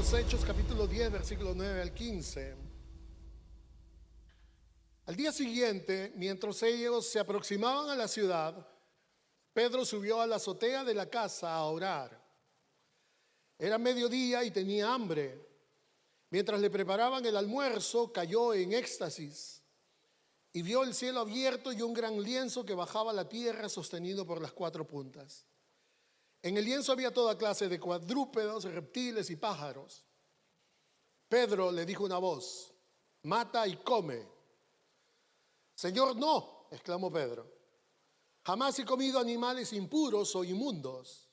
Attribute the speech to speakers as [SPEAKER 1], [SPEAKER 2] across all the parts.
[SPEAKER 1] los Hechos, capítulo 10, versículo 9 al 15. Al día siguiente, mientras ellos se aproximaban a la ciudad, Pedro subió a la azotea de la casa a orar. Era mediodía y tenía hambre. Mientras le preparaban el almuerzo, cayó en éxtasis y vio el cielo abierto y un gran lienzo que bajaba a la tierra sostenido por las cuatro puntas. En el lienzo había toda clase de cuadrúpedos, reptiles y pájaros. Pedro le dijo una voz: mata y come. Señor, no, exclamó Pedro. Jamás he comido animales impuros o inmundos.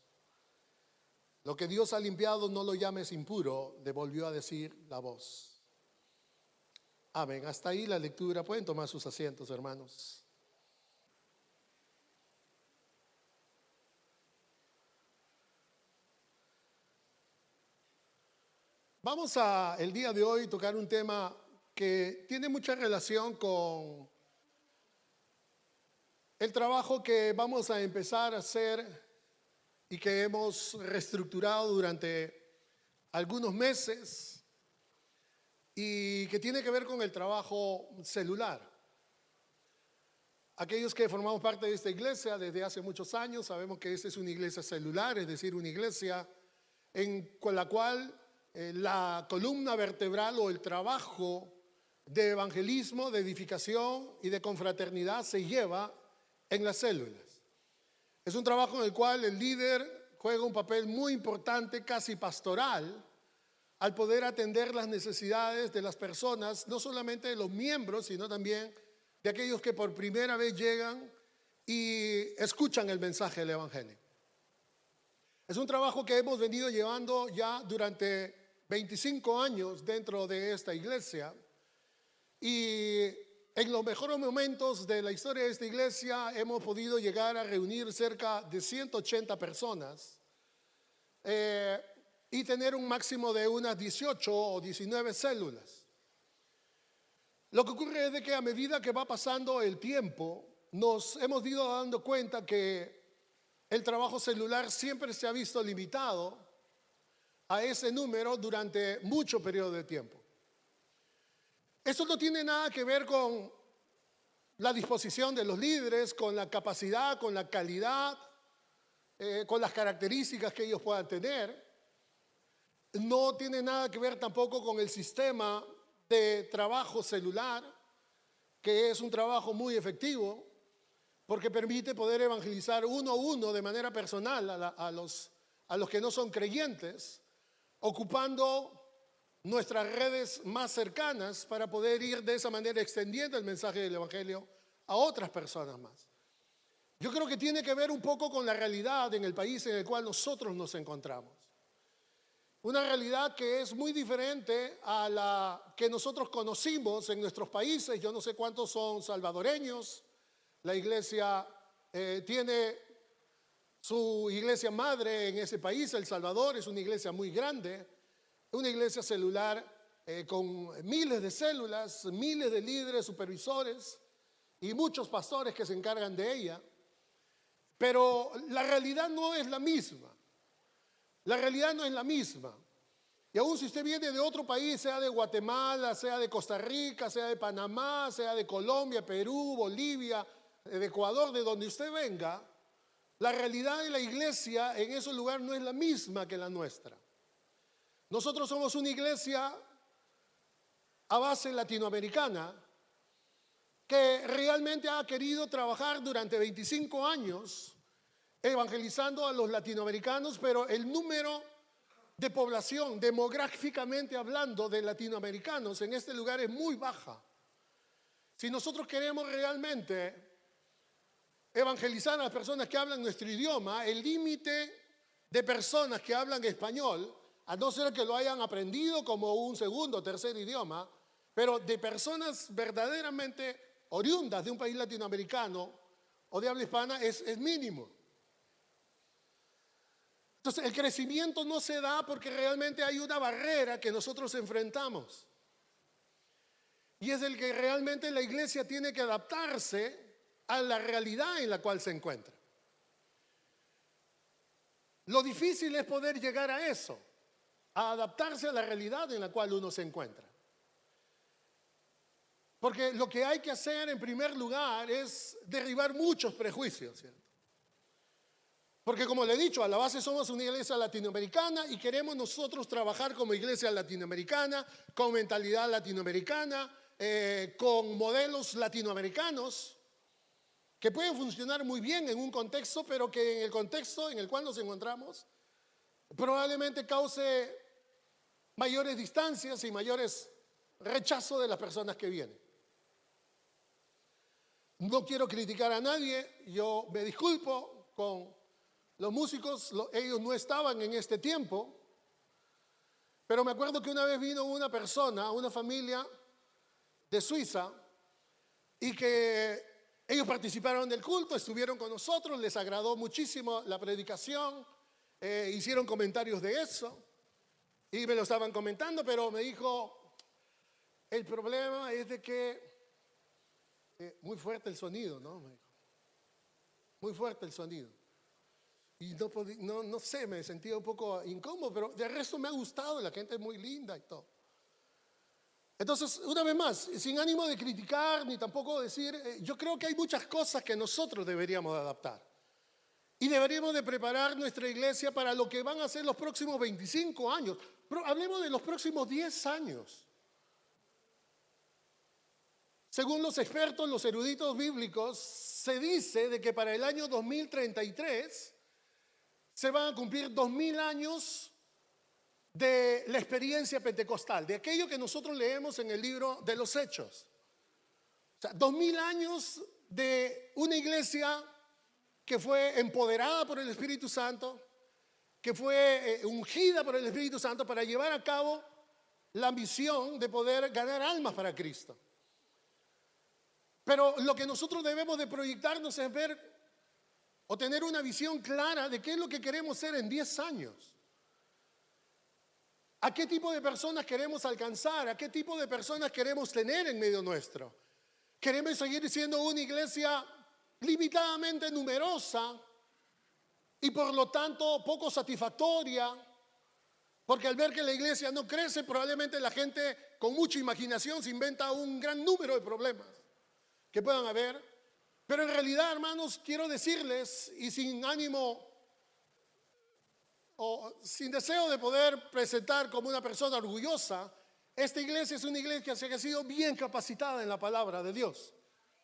[SPEAKER 1] Lo que Dios ha limpiado no lo llames impuro, le volvió a decir la voz. Amén. Hasta ahí la lectura. Pueden tomar sus asientos, hermanos. Vamos a el día de hoy tocar un tema que tiene mucha relación con el trabajo que vamos a empezar a hacer y que hemos reestructurado durante algunos meses y que tiene que ver con el trabajo celular. Aquellos que formamos parte de esta iglesia desde hace muchos años sabemos que esta es una iglesia celular, es decir, una iglesia con la cual la columna vertebral o el trabajo de evangelismo, de edificación y de confraternidad se lleva en las células. Es un trabajo en el cual el líder juega un papel muy importante, casi pastoral, al poder atender las necesidades de las personas, no solamente de los miembros, sino también de aquellos que por primera vez llegan y escuchan el mensaje del evangelio. Es un trabajo que hemos venido llevando ya durante 25 años dentro de esta iglesia, y en los mejores momentos de la historia de esta iglesia hemos podido llegar a reunir cerca de 180 personas y tener un máximo de unas 18 o 19 células. Lo que ocurre es de que a medida que va pasando el tiempo, nos hemos ido dando cuenta que el trabajo celular siempre se ha visto limitado a ese número durante mucho periodo de tiempo. Esto no tiene nada que ver con la disposición de los líderes, con la capacidad, con la calidad, con las características que ellos puedan tener. No tiene nada que ver tampoco con el sistema de trabajo celular, que es un trabajo muy efectivo, porque permite poder evangelizar uno a uno de manera personal a los que no son creyentes, ocupando nuestras redes más cercanas para poder ir de esa manera extendiendo el mensaje del evangelio a otras personas más. Yo creo que tiene que ver un poco con la realidad en el país en el cual nosotros nos encontramos. Una realidad que es muy diferente a la que nosotros conocimos en nuestros países. Yo no sé cuántos son salvadoreños. La iglesia tiene su iglesia madre en ese país, El Salvador, es una iglesia muy grande, una iglesia celular con miles de células, miles de líderes, supervisores y muchos pastores que se encargan de ella. Pero la realidad no es la misma. La realidad no es la misma. Y aún si usted viene de otro país, sea de Guatemala, sea de Costa Rica, sea de Panamá, sea de Colombia, Perú, Bolivia, de Ecuador, de donde usted venga, la realidad de la iglesia en ese lugar no es la misma que la nuestra. Nosotros somos una iglesia a base latinoamericana que realmente ha querido trabajar durante 25 años evangelizando a los latinoamericanos, pero el número de población, demográficamente hablando, de latinoamericanos en este lugar es muy baja. Si nosotros queremos realmente evangelizar a las personas que hablan nuestro idioma, el límite de personas que hablan español, a no ser que lo hayan aprendido como un segundo o tercer idioma, pero de personas verdaderamente oriundas de un país latinoamericano o de habla hispana es mínimo. Entonces el crecimiento no se da porque realmente hay una barrera que nosotros enfrentamos. Y es el que realmente la iglesia tiene que adaptarse a la realidad en la cual se encuentra. Lo difícil es poder llegar a eso. a adaptarse a la realidad en la cual uno se encuentra. Porque lo que hay que hacer en primer lugar es derribar muchos prejuicios, ¿cierto? Porque como le he dicho, a la base somos una iglesia latinoamericana y queremos nosotros trabajar como iglesia latinoamericana, con mentalidad latinoamericana, con modelos latinoamericanos que pueden funcionar muy bien en un contexto, pero que en el contexto en el cual nos encontramos probablemente cause mayores distancias y mayores rechazos de las personas que vienen. No quiero criticar a nadie, yo me disculpo con los músicos, ellos no estaban en este tiempo, pero me acuerdo que una vez vino una persona, una familia de Suiza, y que ellos participaron del culto, estuvieron con nosotros, les agradó muchísimo la predicación, hicieron comentarios de eso, y me lo estaban comentando, pero me dijo, el problema es de que, muy fuerte el sonido, ¿no? Me dijo, muy fuerte el sonido. Y no sé, me sentía un poco incómodo, pero de resto me ha gustado, la gente es muy linda y todo. Entonces, una vez más, sin ánimo de criticar ni tampoco decir, yo creo que hay muchas cosas que nosotros deberíamos de adaptar. Y deberíamos de preparar nuestra iglesia para lo que van a ser los próximos 25 años. Pero hablemos de los próximos 10 años. Según los expertos, los eruditos bíblicos, se dice de que para el año 2033 se van a cumplir 2000 años de la experiencia pentecostal, de aquello que nosotros leemos en el libro de los Hechos. O sea, 2000 años de una iglesia que fue empoderada por el Espíritu Santo, que fue ungida por el Espíritu Santo para llevar a cabo la misión de poder ganar almas para Cristo. Pero lo que nosotros debemos de proyectarnos es ver o tener una visión clara de qué es lo que queremos ser en 10 años. ¿A qué tipo de personas queremos alcanzar? ¿A qué tipo de personas queremos tener en medio nuestro? ¿Queremos seguir siendo una iglesia limitadamente numerosa y por lo tanto poco satisfactoria? Porque al ver que la iglesia no crece, probablemente la gente con mucha imaginación se inventa un gran número de problemas que puedan haber. Pero en realidad, hermanos, quiero decirles, y sin ánimo o sin deseo de poder presentar como una persona orgullosa, esta iglesia es una iglesia que ha sido bien capacitada en la palabra de Dios.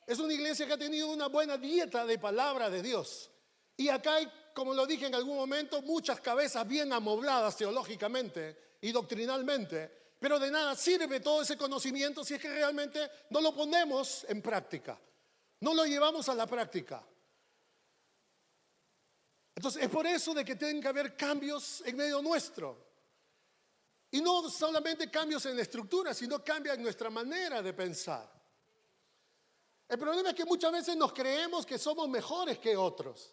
[SPEAKER 1] Es una iglesia que ha tenido una buena dieta de palabra de Dios. Y acá hay, como lo dije en algún momento, muchas cabezas bien amobladas teológicamente y doctrinalmente, pero de nada sirve todo ese conocimiento si es que realmente no lo ponemos en práctica. No lo llevamos a la práctica. Entonces es por eso de que tienen que haber cambios en medio nuestro. Y no solamente cambios en la estructura, sino cambios en nuestra manera de pensar. El problema es que muchas veces nos creemos que somos mejores que otros.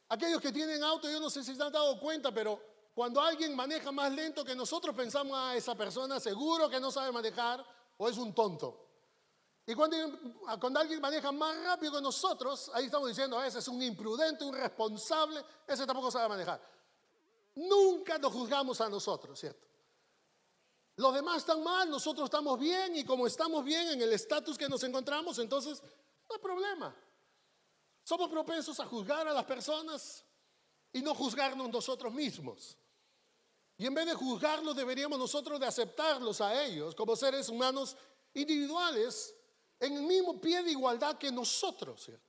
[SPEAKER 1] Aquellos que tienen auto, yo no sé si se han dado cuenta, pero cuando alguien maneja más lento que nosotros, pensamos a esa persona seguro que no sabe manejar o es un tonto. Y cuando alguien maneja más rápido que nosotros, ahí estamos diciendo, ese es un imprudente, un irresponsable, ese tampoco sabe manejar. Nunca nos juzgamos a nosotros, ¿cierto? Los demás están mal, nosotros estamos bien, y como estamos bien en el estatus que nos encontramos, entonces no hay problema. Somos propensos a juzgar a las personas y no juzgarnos nosotros mismos. Y en vez de juzgarlos, deberíamos nosotros de aceptarlos a ellos como seres humanos individuales en el mismo pie de igualdad que nosotros, ¿cierto?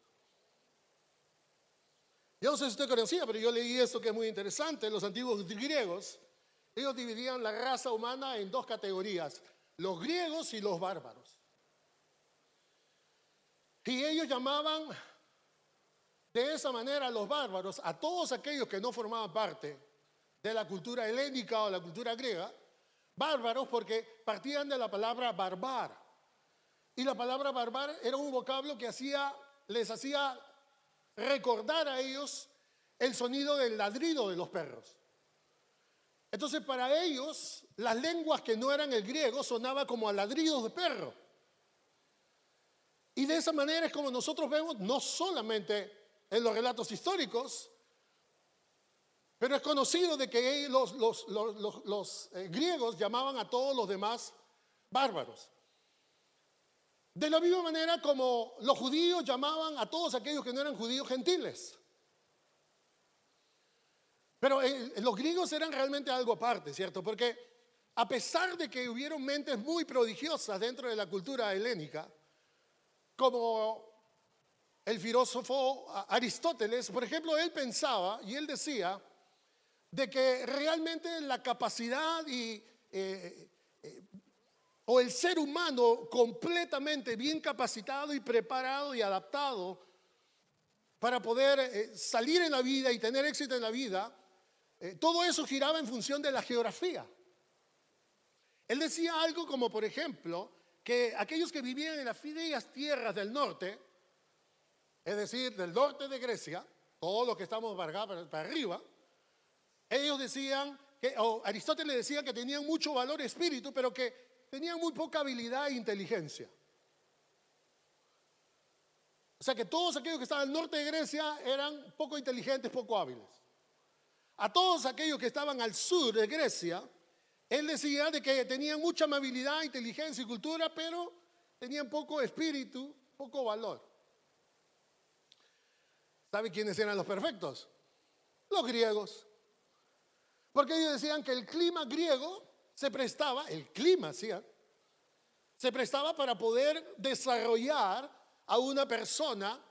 [SPEAKER 1] Yo no sé si usted conocía, pero yo leí esto que es muy interesante. Los antiguos griegos, ellos dividían la raza humana en dos categorías, los griegos y los bárbaros. Y ellos llamaban de esa manera a los bárbaros, a todos aquellos que no formaban parte de la cultura helénica o la cultura griega, bárbaros porque partían de la palabra barbar. Y la palabra barbar era un vocablo que les hacía recordar a ellos el sonido del ladrido de los perros. Entonces para ellos las lenguas que no eran el griego sonaban como a ladridos de perro. Y de esa manera es como nosotros vemos, no solamente en los relatos históricos, Pero es conocido de que los griegos llamaban a todos los demás bárbaros. De la misma manera como los judíos llamaban a todos aquellos que no eran judíos gentiles. Pero los griegos eran realmente algo aparte, ¿cierto? Porque a pesar de que hubieron mentes muy prodigiosas dentro de la cultura helénica, como el filósofo Aristóteles, por ejemplo, él pensaba y él decía de que realmente la capacidad o el ser humano completamente bien capacitado y preparado y adaptado para poder salir en la vida y tener éxito en la vida, todo eso giraba en función de la geografía. Él decía algo como, por ejemplo, que aquellos que vivían en las frías tierras del norte, es decir, del norte de Grecia, todos los que estamos para arriba, ellos decían, o Aristóteles decía que tenían mucho valor espíritu, pero que tenían muy poca habilidad e inteligencia. O sea que todos aquellos que estaban al norte de Grecia eran poco inteligentes, poco hábiles. A todos aquellos que estaban al sur de Grecia, él decía de que tenían mucha amabilidad, inteligencia y cultura, pero tenían poco espíritu, poco valor. ¿Sabe quiénes eran los perfectos? Los griegos. Porque ellos decían que el clima griego se prestaba, se prestaba para poder desarrollar a una persona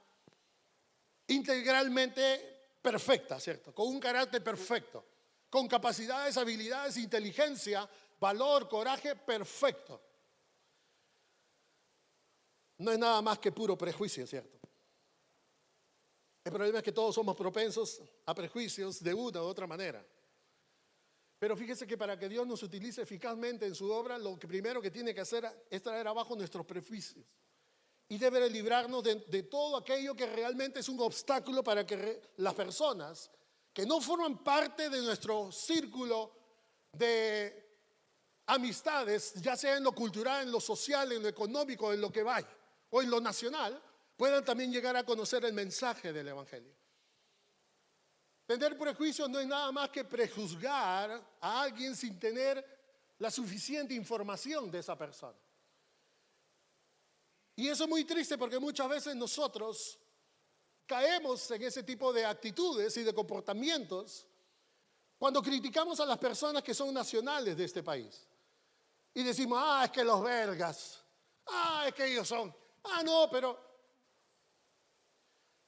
[SPEAKER 1] integralmente perfecta, ¿cierto? Con un carácter perfecto, con capacidades, habilidades, inteligencia, valor, coraje perfecto. No es nada más que puro prejuicio, ¿cierto? El problema es que todos somos propensos a prejuicios de una u otra manera. Pero fíjese que para que Dios nos utilice eficazmente en su obra, lo que primero que tiene que hacer es traer abajo nuestros prejuicios. Y debe librarnos de todo aquello que realmente es un obstáculo para que las personas que no forman parte de nuestro círculo de amistades, ya sea en lo cultural, en lo social, en lo económico, en lo que vaya, o en lo nacional, puedan también llegar a conocer el mensaje del Evangelio. Tener prejuicios no es nada más que prejuzgar a alguien sin tener la suficiente información de esa persona. Y eso es muy triste porque muchas veces nosotros caemos en ese tipo de actitudes y de comportamientos cuando criticamos a las personas que son nacionales de este país. Y decimos, es que los belgas, es que ellos son, no, pero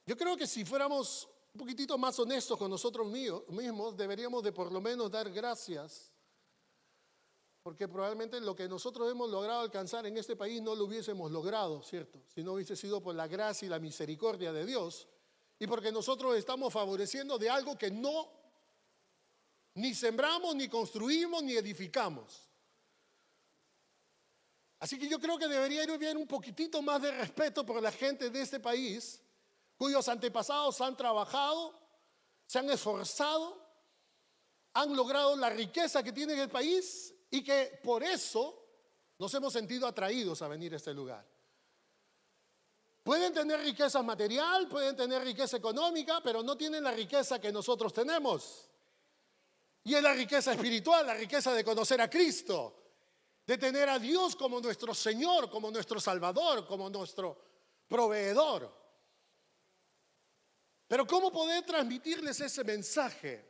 [SPEAKER 1] yo creo que si fuéramos un poquitito más honestos con nosotros mismos, deberíamos de por lo menos dar gracias, porque probablemente lo que nosotros hemos logrado alcanzar en este país no lo hubiésemos logrado, ¿cierto? Si no hubiese sido por la gracia y la misericordia de Dios, y porque nosotros estamos favoreciendo de algo que no, ni sembramos, ni construimos, ni edificamos. Así que yo creo que debería haber un poquitito más de respeto por la gente de este país, cuyos antepasados han trabajado, se han esforzado, han logrado la riqueza que tiene el país y que por eso nos hemos sentido atraídos a venir a este lugar. Pueden tener riqueza material, pueden tener riqueza económica, pero no tienen la riqueza que nosotros tenemos. Y es la riqueza espiritual, la riqueza de conocer a Cristo, de tener a Dios como nuestro Señor, como nuestro Salvador, como nuestro proveedor. Pero ¿cómo poder transmitirles ese mensaje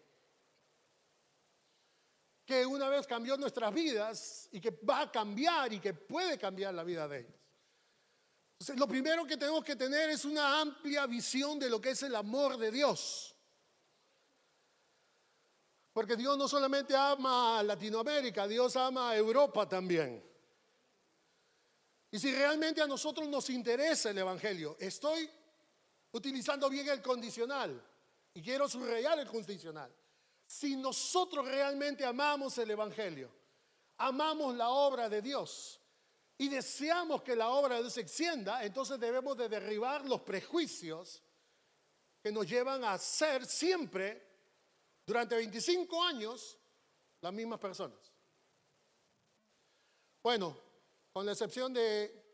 [SPEAKER 1] que una vez cambió nuestras vidas y que va a cambiar y que puede cambiar la vida de ellos? Entonces, lo primero que tenemos que tener es una amplia visión de lo que es el amor de Dios. Porque Dios no solamente ama a Latinoamérica, Dios ama a Europa también. Y si realmente a nosotros nos interesa el Evangelio, estoy utilizando bien el condicional y quiero subrayar el condicional. Si nosotros realmente amamos el Evangelio, amamos la obra de Dios y deseamos que la obra de Dios se extienda, entonces debemos de derribar los prejuicios que nos llevan a ser siempre, durante 25 años, las mismas personas. Bueno, con la excepción de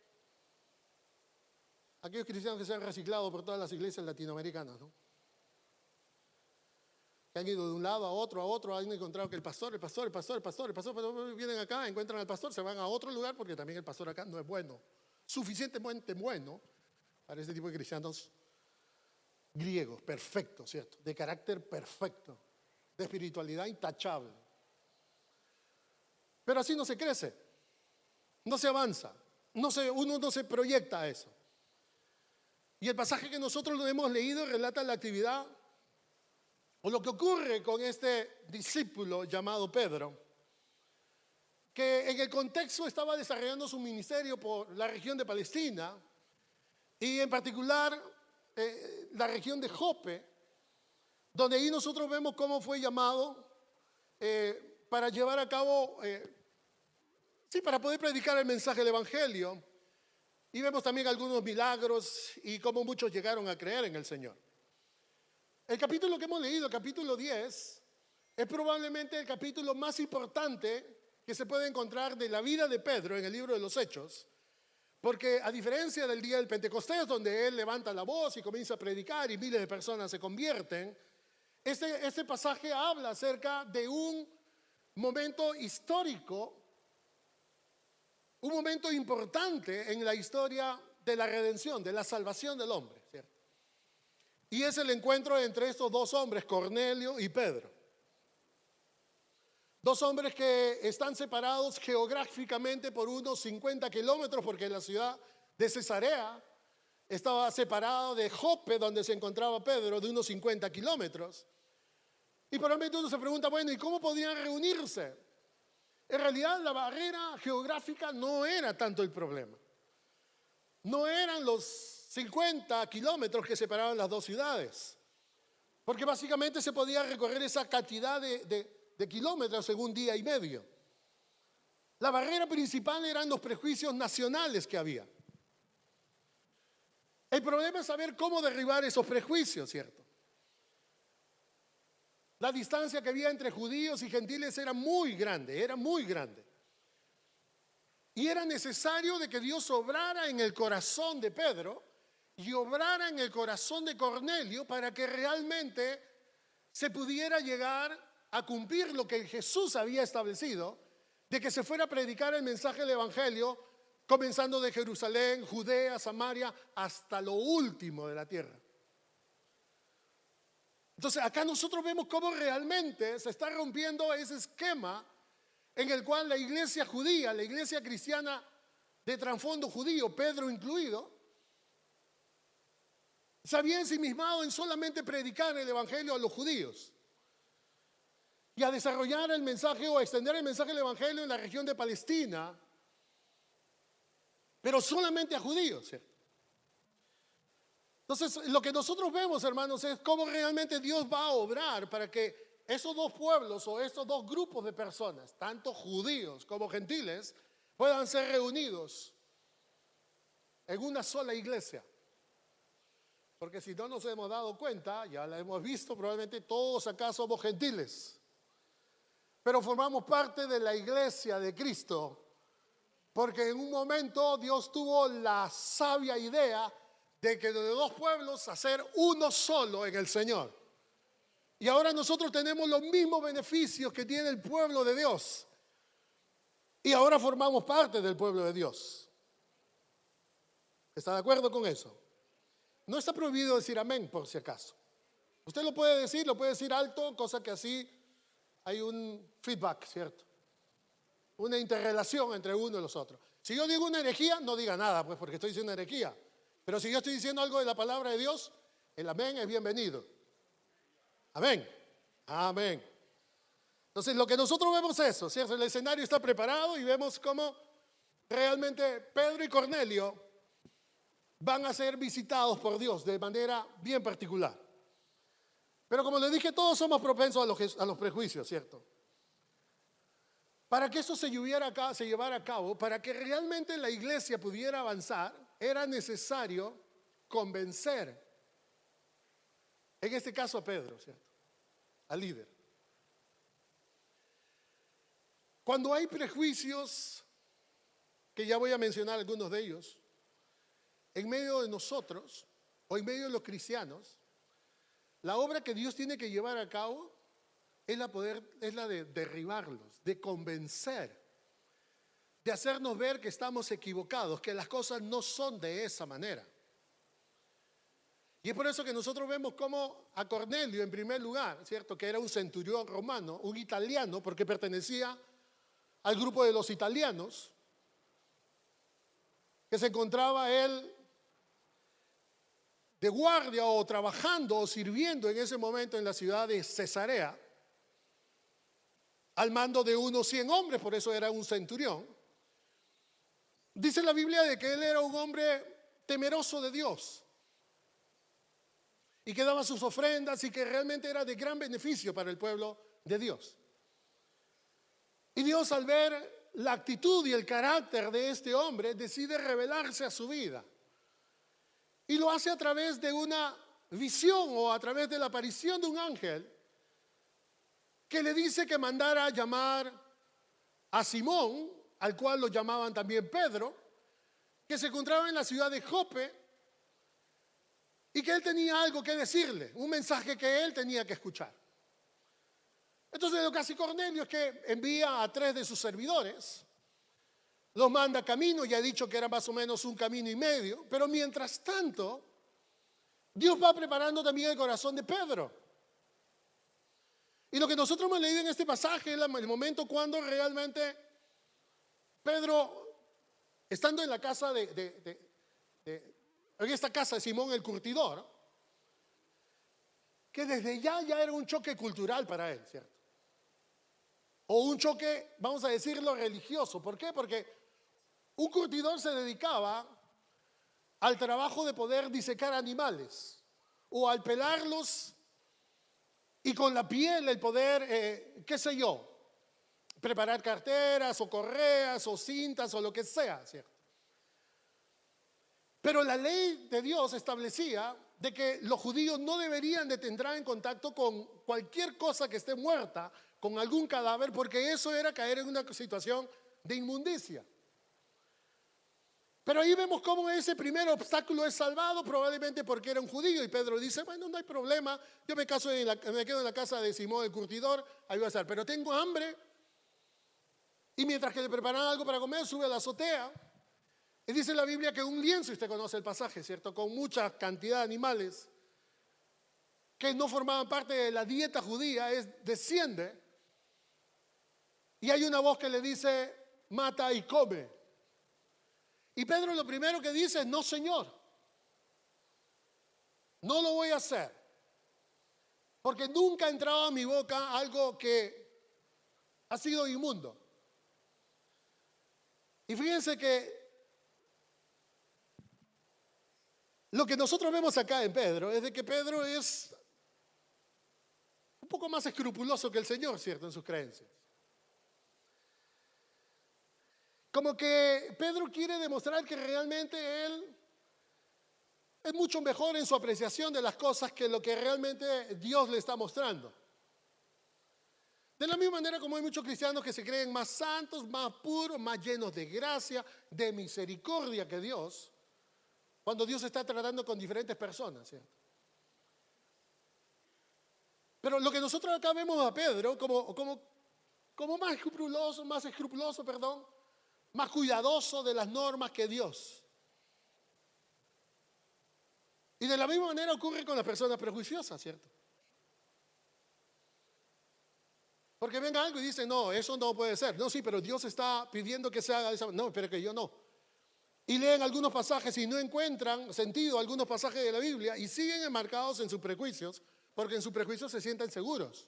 [SPEAKER 1] aquellos cristianos que se han reciclado por todas las iglesias latinoamericanas, ¿no? que han ido de un lado a otro, han encontrado que el pastor, vienen acá, encuentran al pastor, se van a otro lugar porque también el pastor acá no es bueno, suficientemente bueno para este tipo de cristianos griegos, perfectos, ¿cierto? De carácter perfecto, de espiritualidad intachable. Pero así no se crece, no se avanza, uno no se proyecta a eso. Y el pasaje que nosotros lo hemos leído relata la actividad o lo que ocurre con este discípulo llamado Pedro, que en el contexto estaba desarrollando su ministerio por la región de Palestina y en particular la región de Jope, donde ahí nosotros vemos cómo fue llamado para llevar a cabo, para poder predicar el mensaje del Evangelio. Y vemos también algunos milagros y cómo muchos llegaron a creer en el Señor. El capítulo que hemos leído, el capítulo 10, es probablemente el capítulo más importante que se puede encontrar de la vida de Pedro en el libro de los Hechos, porque a diferencia del día del Pentecostés, donde él levanta la voz y comienza a predicar y miles de personas se convierten, este pasaje habla acerca de un momento histórico, un momento importante en la historia de la redención, de la salvación del hombre, ¿cierto? Y es el encuentro entre estos dos hombres, Cornelio y Pedro. Dos hombres que están separados geográficamente por unos 50 kilómetros, porque la ciudad de Cesarea estaba separada de Jope, donde se encontraba Pedro, de unos 50 kilómetros. Y probablemente uno se pregunta, bueno, ¿y cómo podían reunirse? En realidad la barrera geográfica no era tanto el problema. No eran los 50 kilómetros que separaban las dos ciudades, porque básicamente se podía recorrer esa cantidad de kilómetros en un día y medio. La barrera principal eran los prejuicios nacionales que había. El problema es saber cómo derribar esos prejuicios, ¿cierto? La distancia que había entre judíos y gentiles era muy grande, Y era necesario de que Dios obrara en el corazón de Pedro y obrara en el corazón de Cornelio para que realmente se pudiera llegar a cumplir lo que Jesús había establecido, de que se fuera a predicar el mensaje del Evangelio, comenzando de Jerusalén, Judea, Samaria, hasta lo último de la tierra. Entonces acá nosotros vemos cómo realmente se está rompiendo ese esquema en el cual la iglesia judía, la iglesia cristiana de trasfondo judío, Pedro incluido, se había ensimismado en solamente predicar el evangelio a los judíos y a desarrollar el mensaje o a extender el mensaje del evangelio en la región de Palestina, pero solamente a judíos, ¿cierto? Entonces, lo que nosotros vemos, hermanos, es cómo realmente Dios va a obrar para que esos dos pueblos o estos dos grupos de personas, tanto judíos como gentiles, puedan ser reunidos en una sola iglesia. Porque si no nos hemos dado cuenta, ya la hemos visto, probablemente todos acá somos gentiles, pero formamos parte de la iglesia de Cristo, porque en un momento Dios tuvo la sabia idea de que de dos pueblos hacer uno solo en el Señor. Y ahora nosotros tenemos los mismos beneficios que tiene el pueblo de Dios. Y ahora formamos parte del pueblo de Dios. ¿Está de acuerdo con eso? No está prohibido decir amén, por si acaso. Usted lo puede decir alto, cosa que así hay un feedback, ¿cierto? Una interrelación entre uno y los otros. Si yo digo una herejía, no diga nada, pues porque estoy diciendo una herejía. Pero si yo estoy diciendo algo de la palabra de Dios, el amén es bienvenido. Amén. Amén. Entonces, lo que nosotros vemos es eso, ¿cierto? El escenario está preparado y vemos cómo realmente Pedro y Cornelio van a ser visitados por Dios de manera bien particular. Pero como les dije, todos somos propensos a los prejuicios, ¿cierto? Para que eso se llevara a cabo, para que realmente la iglesia pudiera avanzar, era necesario convencer, en este caso a Pedro, ¿cierto? Al líder. Cuando hay prejuicios, que ya voy a mencionar algunos de ellos, en medio de nosotros o en medio de los cristianos, la obra que Dios tiene que llevar a cabo es la de derribarlos, de convencer, de hacernos ver que estamos equivocados, que las cosas no son de esa manera. Y es por eso que nosotros vemos como a Cornelio, en primer lugar, ¿cierto? Que era un centurión romano, un italiano, porque pertenecía al grupo de los italianos, que se encontraba él de guardia o trabajando o sirviendo en ese momento en la ciudad de Cesarea, al mando de unos 100 hombres, por eso era un centurión. Dice la Biblia de que él era un hombre temeroso de Dios y que daba sus ofrendas y que realmente era de gran beneficio para el pueblo de Dios. Y Dios, al ver la actitud y el carácter de este hombre, decide revelarse a su vida. Y lo hace a través de una visión o a través de la aparición de un ángel que le dice que mandara a llamar a Simón, al cual lo llamaban también Pedro, que se encontraba en la ciudad de Jope y que él tenía algo que decirle, un mensaje que él tenía que escuchar. Entonces lo que hace Cornelio es que envía a 3 de sus servidores, los manda camino, ya he dicho que era más o menos un camino y medio, pero mientras tanto, Dios va preparando también el corazón de Pedro. Y lo que nosotros hemos leído en este pasaje es el momento cuando realmente Pedro, estando en la casa en esta casa de Simón el curtidor, que desde ya era un choque cultural para él, ¿cierto? O un choque, vamos a decirlo, religioso. ¿Por qué? Porque un curtidor se dedicaba al trabajo de poder disecar animales o al pelarlos y con la piel el poder, qué sé yo, preparar carteras o correas o cintas o lo que sea, ¿cierto? Pero la ley de Dios establecía de que los judíos no deberían de entrar en contacto con cualquier cosa que esté muerta, con algún cadáver, porque eso era caer en una situación de inmundicia. Pero ahí vemos cómo ese primer obstáculo es salvado, probablemente porque era un judío. Y Pedro dice, bueno, no hay problema, yo me quedo en la casa de Simón el curtidor, ahí va a estar. Pero tengo hambre. Y mientras que le preparan algo para comer, sube a la azotea. Y dice la Biblia que un lienzo, usted conoce el pasaje, ¿cierto? Con mucha cantidad de animales que no formaban parte de la dieta judía, desciende. Y hay una voz que le dice, mata y come. Y Pedro lo primero que dice es, no, Señor, no lo voy a hacer, porque nunca ha entrado a mi boca algo que ha sido inmundo. Y fíjense que lo que nosotros vemos acá en Pedro es de que Pedro es un poco más escrupuloso que el Señor, ¿cierto?, en sus creencias. Como que Pedro quiere demostrar que realmente él es mucho mejor en su apreciación de las cosas que lo que realmente Dios le está mostrando. De la misma manera como hay muchos cristianos que se creen más santos, más puros, más llenos de gracia, de misericordia que Dios, cuando Dios está tratando con diferentes personas, ¿cierto? Pero lo que nosotros acá vemos a Pedro como más escrupuloso, más cuidadoso de las normas que Dios. Y de la misma manera ocurre con las personas prejuiciosas, ¿cierto? Porque venga algo y dice, no, eso no puede ser. No, sí, pero Dios está pidiendo que se haga de esa manera. No, pero que yo no. Y leen algunos pasajes y no encuentran sentido algunos pasajes de la Biblia y siguen enmarcados en sus prejuicios, porque en sus prejuicios se sienten seguros.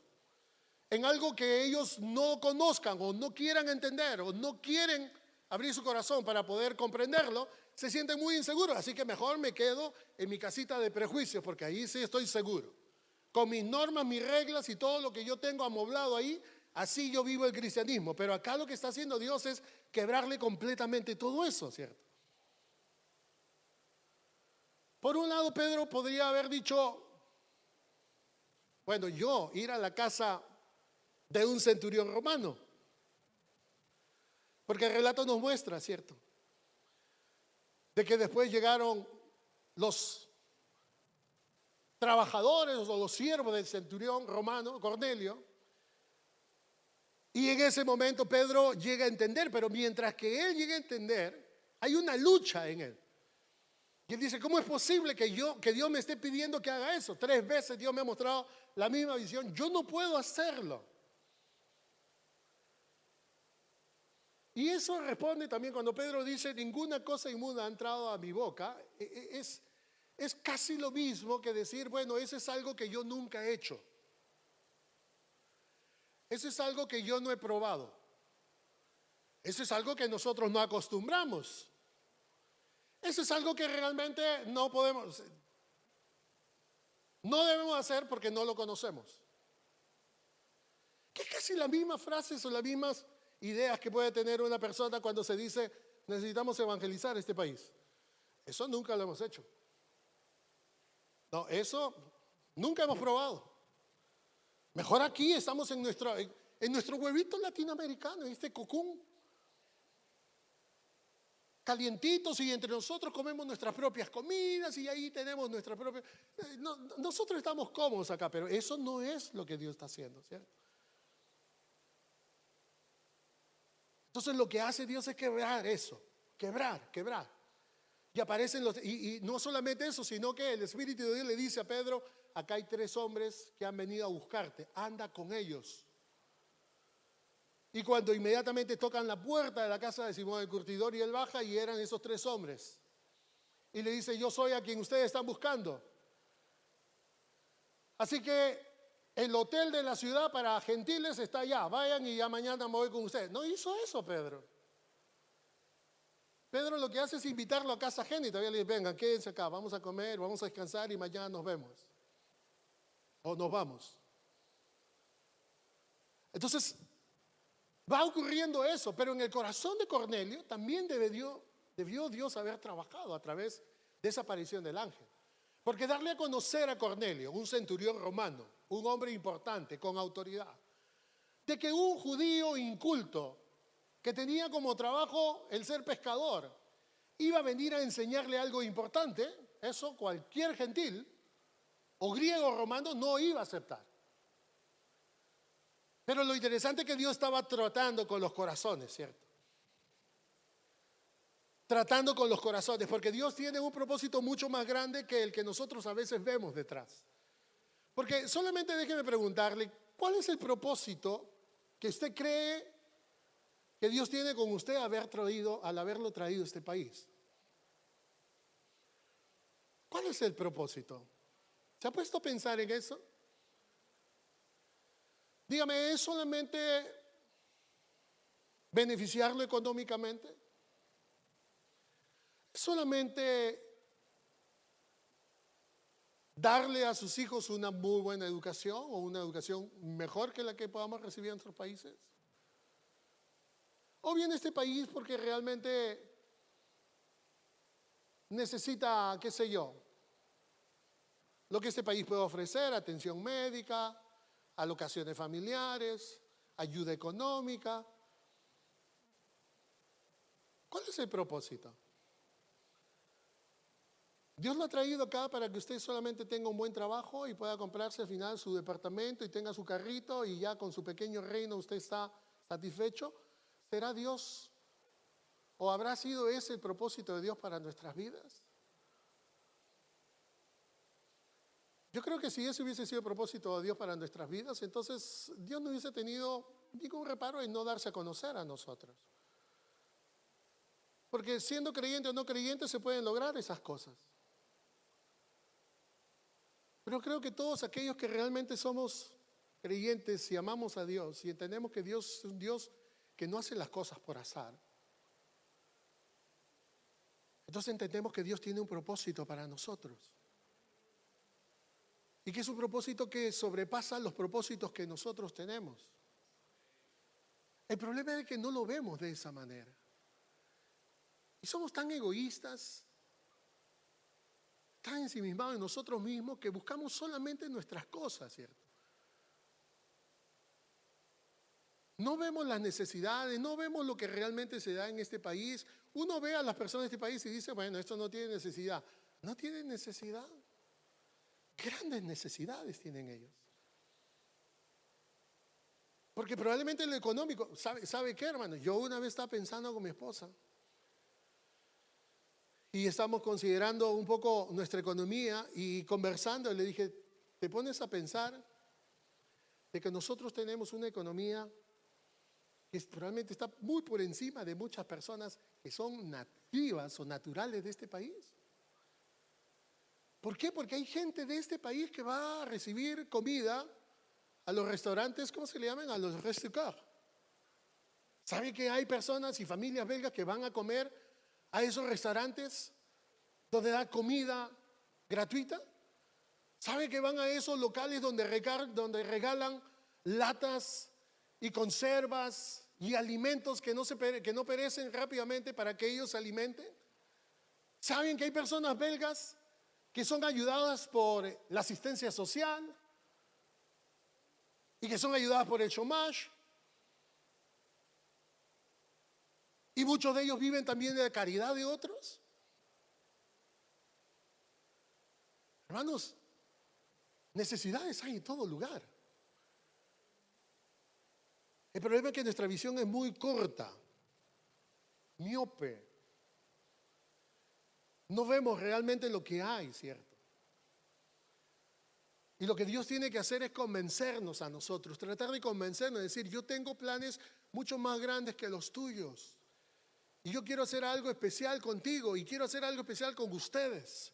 [SPEAKER 1] En algo que ellos no conozcan o no quieran entender o no quieren abrir su corazón para poder comprenderlo, se sienten muy inseguros. Así que mejor me quedo en mi casita de prejuicios, porque ahí sí estoy seguro. Con mis normas, mis reglas y todo lo que yo tengo amoblado ahí, así yo vivo el cristianismo. Pero acá lo que está haciendo Dios es quebrarle completamente todo eso, ¿cierto? Por un lado, Pedro podría haber dicho, bueno, yo ir a la casa de un centurión romano, porque el relato nos muestra, ¿cierto?, de que después llegaron los trabajadores o los siervos del centurión romano, Cornelio, Y en ese momento Pedro llega a entender, pero mientras que él llega a entender, hay una lucha en él. Y él dice, ¿cómo es posible que Dios me esté pidiendo que haga eso? 3 veces Dios me ha mostrado la misma visión. Yo no puedo hacerlo. Y eso responde también cuando Pedro dice, ninguna cosa inmunda ha entrado a mi boca. Es casi lo mismo que decir, bueno, eso es algo que yo nunca he hecho. Eso es algo que yo no he probado. Eso es algo que nosotros no acostumbramos. Eso es algo que realmente no debemos hacer porque no lo conocemos. Que es casi la misma frase o las mismas ideas que puede tener una persona cuando se dice, necesitamos evangelizar este país. Eso nunca lo hemos hecho. No, eso nunca hemos probado. Mejor aquí estamos en nuestro huevito latinoamericano, en este cocún. Calientitos y entre nosotros comemos nuestras propias comidas y ahí tenemos nuestra propia... nosotros estamos cómodos acá, pero eso no es lo que Dios está haciendo, ¿cierto? Entonces lo que hace Dios es quebrar eso, quebrar. Y aparecen y no solamente eso, sino que el Espíritu de Dios le dice a Pedro, acá hay 3 hombres que han venido a buscarte, anda con ellos. Y cuando inmediatamente tocan la puerta de la casa de Simón el Curtidor y él baja y eran esos 3 hombres. Y le dice, yo soy a quien ustedes están buscando. Así que el hotel de la ciudad para gentiles está allá, vayan y ya mañana me voy con ustedes. No hizo eso Pedro. Pedro lo que hace es invitarlo a casa ajena y todavía le dice, vengan, quédense acá, vamos a comer, vamos a descansar y mañana nos vemos. O nos vamos. Entonces, va ocurriendo eso, pero en el corazón de Cornelio también debió Dios haber trabajado a través de esa aparición del ángel. Porque darle a conocer a Cornelio, un centurión romano, un hombre importante, con autoridad, de que un judío inculto, que tenía como trabajo el ser pescador, iba a venir a enseñarle algo importante, eso cualquier gentil, o griego o romano, no iba a aceptar. Pero lo interesante es que Dios estaba tratando con los corazones, ¿cierto? Tratando con los corazones, porque Dios tiene un propósito mucho más grande que el que nosotros a veces vemos detrás. Porque solamente déjeme preguntarle, ¿cuál es el propósito que usted cree que Dios tiene con usted al haberlo traído a este país? ¿Cuál es el propósito? ¿Se ha puesto a pensar en eso? Dígame, ¿es solamente beneficiarlo económicamente? ¿Es solamente darle a sus hijos una muy buena educación o una educación mejor que la que podamos recibir en otros países? ¿O viene este país porque realmente necesita, qué sé yo, lo que este país puede ofrecer, atención médica, alocaciones familiares, ayuda económica? ¿Cuál es el propósito? Dios lo ha traído acá para que usted solamente tenga un buen trabajo y pueda comprarse al final su departamento y tenga su carrito y ya con su pequeño reino usted está satisfecho. ¿Será Dios o habrá sido ese el propósito de Dios para nuestras vidas? Yo creo que si ese hubiese sido el propósito de Dios para nuestras vidas, entonces Dios no hubiese tenido ningún reparo en no darse a conocer a nosotros. Porque siendo creyente o no creyente se pueden lograr esas cosas. Pero creo que todos aquellos que realmente somos creyentes y amamos a Dios y entendemos que Dios es un Dios que no hace las cosas por azar, entonces entendemos que Dios tiene un propósito para nosotros. Y que es un propósito que sobrepasa los propósitos que nosotros tenemos. El problema es que no lo vemos de esa manera. Y somos tan egoístas, tan ensimismados en nosotros mismos que buscamos solamente nuestras cosas, ¿cierto? No vemos las necesidades, no vemos lo que realmente se da en este país. Uno ve a las personas de este país y dice, bueno, esto no tiene necesidad. No tiene necesidad. Grandes necesidades tienen ellos. Porque probablemente lo económico, ¿sabe qué, hermano? Yo una vez estaba pensando con mi esposa y estamos considerando un poco nuestra economía y conversando, le dije, ¿te pones a pensar de que nosotros tenemos una economía que realmente está muy por encima de muchas personas que son nativas o naturales de este país? ¿Por qué? Porque hay gente de este país que va a recibir comida a los restaurantes, ¿cómo se le llaman? A los restaurants. ¿Sabe que hay personas y familias belgas que van a comer a esos restaurantes donde da comida gratuita? ¿Sabe que van a esos locales donde regalan latas y conservas y alimentos que no perecen rápidamente para que ellos se alimenten? ¿Saben que hay personas belgas que son ayudadas por la asistencia social y que son ayudadas por el chômage? Y muchos de ellos viven también de la caridad de otros. Hermanos, necesidades hay en todo lugar. El problema es que nuestra visión es muy corta, miope. No vemos realmente lo que hay, ¿cierto? Y lo que Dios tiene que hacer es convencernos a nosotros, tratar de convencernos, decir, yo tengo planes mucho más grandes que los tuyos. Y yo quiero hacer algo especial contigo y quiero hacer algo especial con ustedes.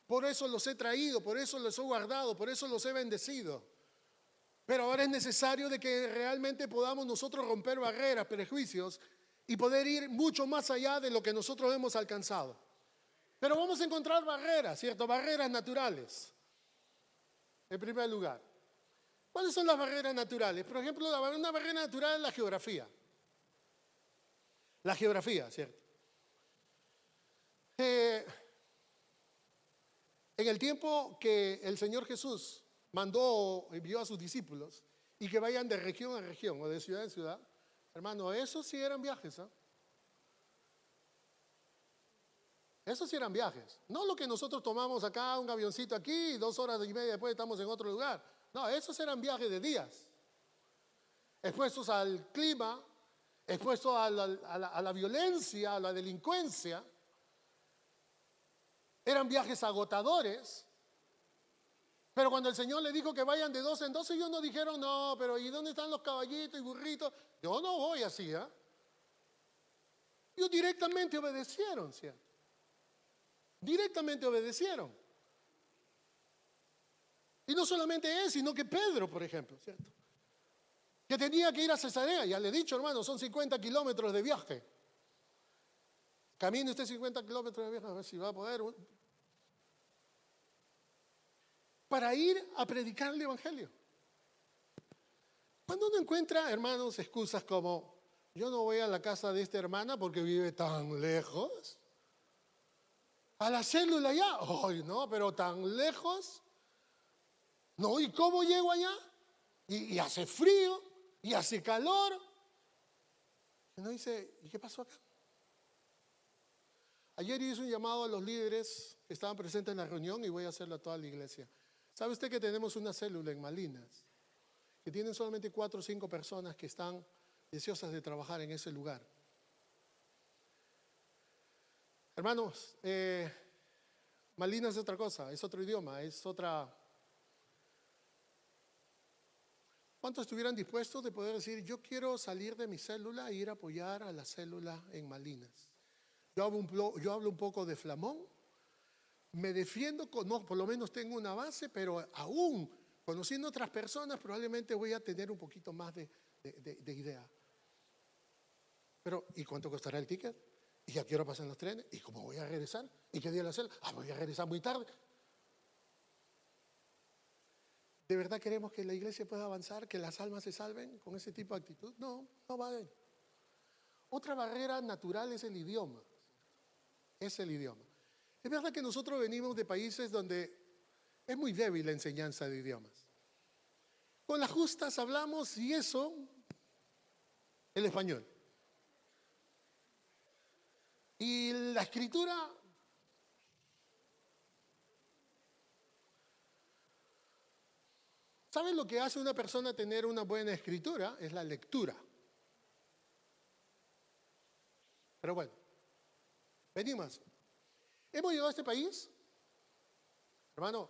[SPEAKER 1] Por eso los he traído, por eso los he guardado, por eso los he bendecido. Pero ahora es necesario de que realmente podamos nosotros romper barreras, prejuicios y poder ir mucho más allá de lo que nosotros hemos alcanzado. Pero vamos a encontrar barreras, ¿cierto? Barreras naturales. En primer lugar, ¿cuáles son las barreras naturales? Por ejemplo, una barrera natural es la geografía. La geografía, ¿cierto? En el tiempo que el Señor Jesús envió a sus discípulos y que vayan de región a región o de ciudad en ciudad, hermano, esos sí eran viajes, ¿eh? Esos sí eran viajes. No lo que nosotros tomamos acá, un avioncito aquí y 2 horas y media después estamos en otro lugar. No, esos eran viajes de días. Expuestos al clima, expuestos a la violencia, a la delincuencia. Eran viajes agotadores. Pero cuando el Señor le dijo que vayan de 2 en 2, ellos no dijeron, no, pero ¿y dónde están los caballitos y burritos? Yo no voy así, ¿eh? Ellos directamente obedecieron, ¿cierto? Directamente obedecieron. Y no solamente él, sino que Pedro, por ejemplo, ¿cierto? Que tenía que ir a Cesarea, ya le he dicho, hermano, son 50 kilómetros de viaje. Camine usted 50 kilómetros de viaje, a ver si va a poder. Para ir a predicar el Evangelio. Cuando uno encuentra, hermanos, excusas como, yo no voy a la casa de esta hermana porque vive tan lejos. A la célula ya, ay no, pero tan lejos. No, ¿y cómo llego allá? Y hace frío, y hace calor. Y uno dice, ¿y qué pasó acá? Ayer hice un llamado a los líderes que estaban presentes en la reunión y voy a hacerlo a toda la iglesia. ¿Sabe usted que tenemos una célula en Malinas? Que tienen solamente 4 o 5 personas que están deseosas de trabajar en ese lugar. Hermanos, Malinas es otra cosa, es otro idioma, es otra. ¿Cuántos estuvieran dispuestos de poder decir, yo quiero salir de mi célula e ir a apoyar a la célula en Malinas? Yo hablo un poco de flamón, me defiendo, no, por lo menos tengo una base, pero aún conociendo otras personas probablemente voy a tener un poquito más de idea. Pero, ¿y cuánto costará el ticket? ¿Y a qué hora pasan los trenes? ¿Y cómo voy a regresar? ¿Y qué día la célula? Voy a regresar muy tarde. ¿De verdad queremos que la iglesia pueda avanzar, que las almas se salven con ese tipo de actitud? No, no va a haber. Otra barrera natural es el idioma. Es el idioma. Es verdad que nosotros venimos de países donde es muy débil la enseñanza de idiomas. Con las justas hablamos y eso, el español. Y la escritura, ¿Saben lo que hace una persona tener una buena escritura? Es la lectura. Pero bueno, venimos. Hemos llegado a este país, hermano,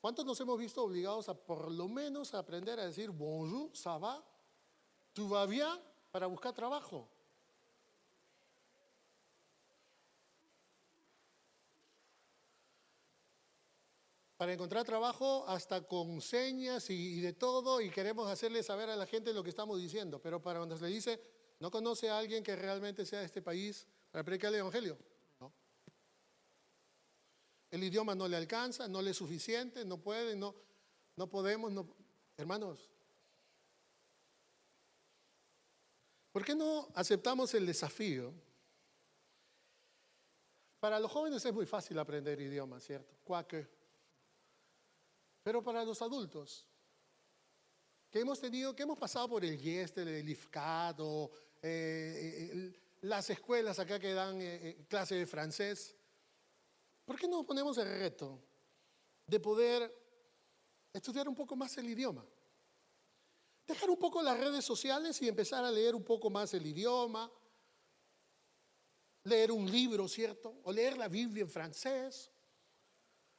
[SPEAKER 1] ¿cuántos nos hemos visto obligados a por lo menos a aprender a decir bonjour, ça va, tout va bien para buscar trabajo? Para encontrar trabajo hasta con señas y de todo, y queremos hacerle saber a la gente lo que estamos diciendo, pero para cuando se le dice, ¿no conoce a alguien que realmente sea de este país para predicar el evangelio? No. El idioma no le alcanza, no le es suficiente, no puede, no podemos, no. Hermanos, ¿por qué no aceptamos el desafío? Para los jóvenes es muy fácil aprender idiomas, ¿cierto? Cuaque. Pero para los adultos, que hemos pasado por el IESTE, el IFCAD, o las escuelas acá que dan clase de francés, ¿por qué no ponemos el reto de poder estudiar un poco más el idioma? Dejar un poco las redes sociales y empezar a leer un poco más el idioma, leer un libro, ¿cierto? O leer la Biblia en francés,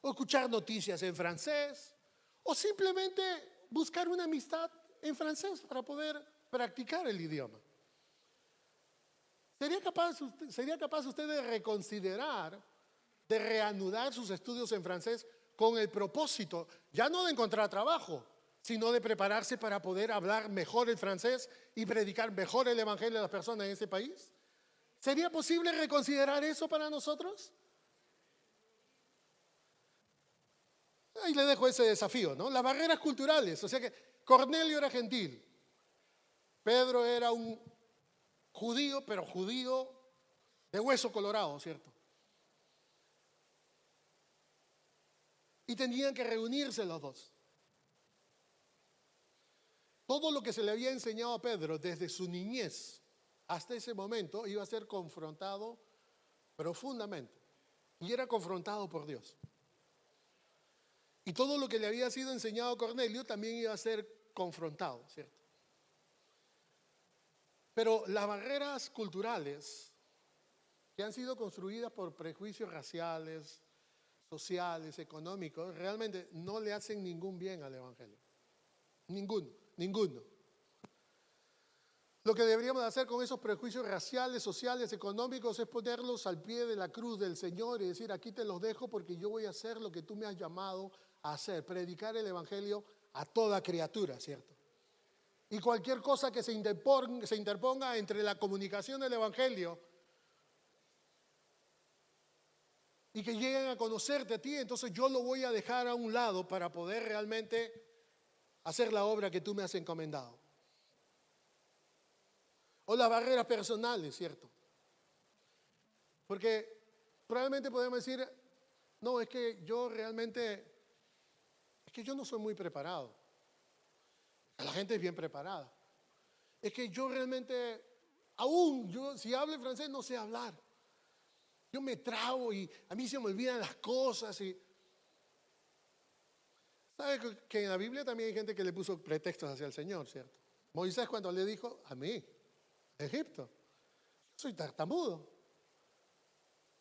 [SPEAKER 1] o escuchar noticias en francés, o simplemente buscar una amistad en francés para poder practicar el idioma. ¿Sería capaz usted de reconsiderar, de reanudar sus estudios en francés con el propósito, ya no de encontrar trabajo, sino de prepararse para poder hablar mejor el francés y predicar mejor el evangelio a las personas en ese país? ¿Sería posible reconsiderar eso para nosotros? Ahí le dejo ese desafío, ¿no? Las barreras culturales, o sea que Cornelio era gentil, Pedro era un judío, pero judío de hueso colorado, ¿cierto? Y tenían que reunirse los dos. Todo lo que se le había enseñado a Pedro desde su niñez hasta ese momento iba a ser confrontado profundamente. Y era confrontado por Dios. Y todo lo que le había sido enseñado a Cornelio también iba a ser confrontado, ¿cierto? Pero las barreras culturales que han sido construidas por prejuicios raciales, sociales, económicos, realmente no le hacen ningún bien al evangelio. Ninguno. Lo que deberíamos hacer con esos prejuicios raciales, sociales, económicos es ponerlos al pie de la cruz del Señor y decir, aquí te los dejo porque yo voy a hacer lo que tú me has llamado a hacer, predicar el evangelio a toda criatura, ¿cierto? Y cualquier cosa que se interponga entre la comunicación del evangelio y que lleguen a conocerte a ti, entonces yo lo voy a dejar a un lado para poder realmente hacer la obra que tú me has encomendado. O las barreras personales, ¿cierto? Porque probablemente podemos decir, no, es que yo no soy muy preparado. La gente es bien preparada. Es que yo realmente, si hablo en francés no sé hablar. Yo me trabo y a mí se me olvidan las cosas. ¿Sabe que en la Biblia también hay gente que le puso pretextos hacia el Señor, ¿cierto? Moisés cuando le dijo, a mí, Egipto, soy tartamudo.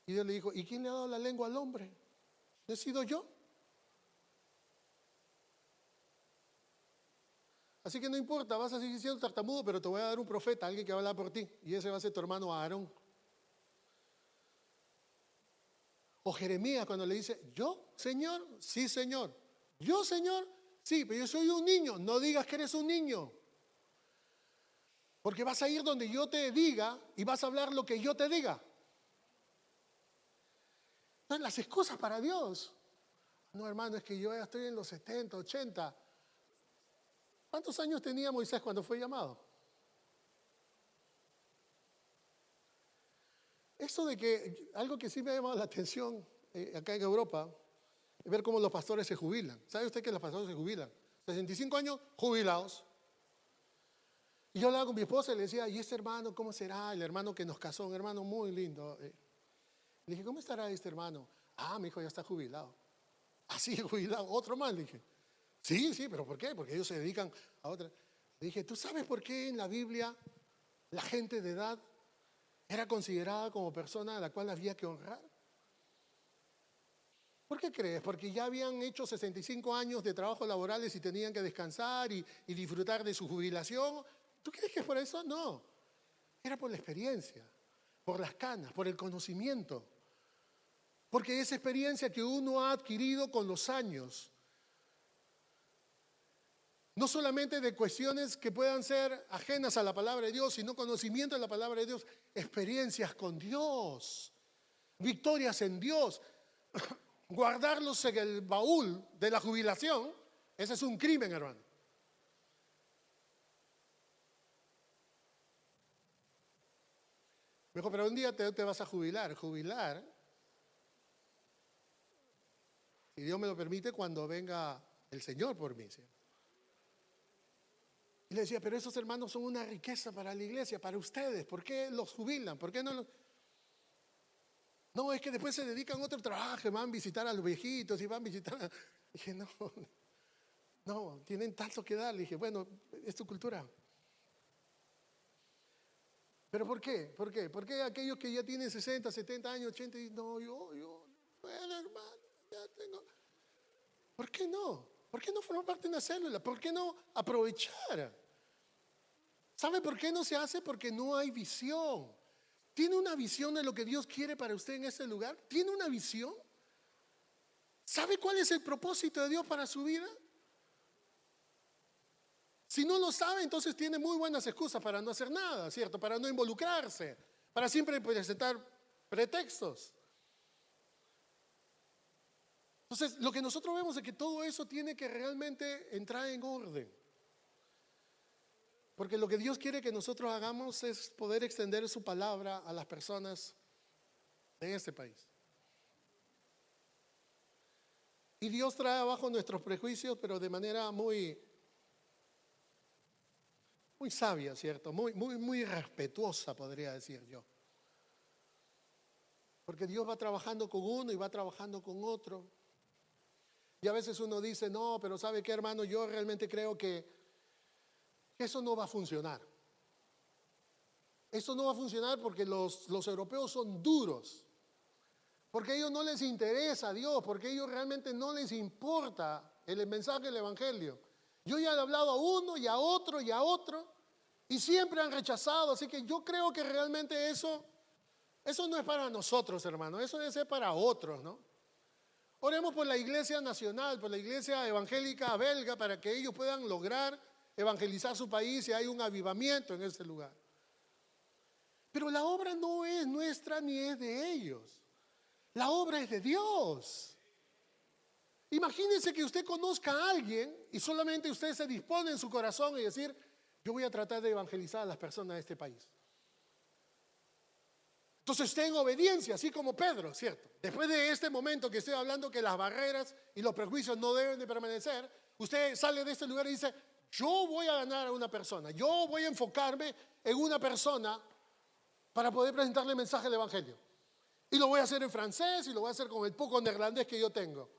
[SPEAKER 1] Y Dios le dijo, ¿y quién le ha dado la lengua al hombre? ¿No he sido yo? Así que no importa, vas a seguir siendo tartamudo, pero te voy a dar un profeta, alguien que va a hablar por ti. Y ese va a ser tu hermano Aarón. O Jeremías cuando le dice, ¿yo, Señor? Sí, Señor. ¿Yo, Señor? Sí, pero yo soy un niño. No digas que eres un niño. Porque vas a ir donde yo te diga y vas a hablar lo que yo te diga. Entonces, las excusas para Dios. No, hermano, es que yo ya estoy en los 70, 80. ¿Cuántos años tenía Moisés cuando fue llamado? Esto de que, algo que sí me ha llamado la atención acá en Europa, es ver cómo los pastores se jubilan. ¿Sabe usted que los pastores se jubilan? 65 años, jubilados. Y yo hablaba con mi esposa y le decía, ¿y este hermano cómo será? El hermano que nos casó, un hermano muy lindo. Le dije, ¿cómo estará este hermano? Ah, mi hijo ya está jubilado. Así, jubilado, otro más, le dije. Sí, sí, pero ¿por qué? Porque ellos se dedican a otra. Le dije, ¿tú sabes por qué en la Biblia la gente de edad era considerada como persona a la cual había que honrar? ¿Por qué crees? Porque ya habían hecho 65 años de trabajo laborales y tenían que descansar y disfrutar de su jubilación. ¿Tú crees que es por eso? No. Era por la experiencia, por las canas, por el conocimiento. Porque esa experiencia que uno ha adquirido con los años, no solamente de cuestiones que puedan ser ajenas a la palabra de Dios, sino conocimiento de la palabra de Dios, experiencias con Dios, victorias en Dios. Guardarlos en el baúl de la jubilación, ese es un crimen, hermano. Me dijo, pero un día te vas a jubilar. Jubilar, si Dios me lo permite, cuando venga el Señor por mí. ¿Sí? Y le decía, pero esos hermanos son una riqueza para la iglesia, para ustedes. ¿Por qué los jubilan? ¿Por qué no los...? No, es que después se dedican a otro trabajo, van a visitar a los viejitos y van a visitar. Dije, no, tienen tanto que dar. Le dije, bueno, es tu cultura. ¿Pero por qué? ¿Por qué? ¿Por qué aquellos que ya tienen 60, 70 años, 80 y no, bueno, hermano, ya tengo. ¿Por qué no? ¿Por qué no formar parte de una célula? ¿Por qué no aprovechar? ¿Sabe por qué no se hace? Porque no hay visión. ¿Tiene una visión de lo que Dios quiere para usted en este lugar? ¿Tiene una visión? ¿Sabe cuál es el propósito de Dios para su vida? Si no lo sabe, entonces tiene muy buenas excusas para no hacer nada, ¿cierto? Para no involucrarse, para siempre presentar pretextos. Entonces, lo que nosotros vemos es que todo eso tiene que realmente entrar en orden. Porque lo que Dios quiere que nosotros hagamos es poder extender su palabra a las personas de este país. Y Dios trae abajo nuestros prejuicios, pero de manera muy sabia, ¿cierto? Muy respetuosa, podría decir yo. Porque Dios va trabajando con uno y va trabajando con otro. Y a veces uno dice, no, pero ¿sabe qué, hermano? Yo realmente creo que eso no va a funcionar. Eso no va a funcionar porque los europeos son duros. Porque a ellos no les interesa a Dios, porque a ellos realmente no les importa el mensaje del Evangelio. Yo ya he hablado a uno y a otro y a otro y siempre han rechazado. Así que yo creo que realmente eso no es para nosotros, hermano. Eso debe ser para otros, ¿no? Oremos por la iglesia nacional, por la iglesia evangélica belga, para que ellos puedan lograr evangelizar su país y hay un avivamiento en ese lugar. Pero la obra no es nuestra ni es de ellos. La obra es de Dios. Imagínense que usted conozca a alguien y solamente usted se dispone en su corazón y decir, yo voy a tratar de evangelizar a las personas de este país. Entonces usted en obediencia, así como Pedro, ¿cierto? Después de este momento que estoy hablando que las barreras y los prejuicios no deben de permanecer, usted sale de este lugar y dice, yo voy a ganar a una persona, yo voy a enfocarme en una persona para poder presentarle el mensaje del Evangelio. Y lo voy a hacer en francés y lo voy a hacer con el poco neerlandés que yo tengo.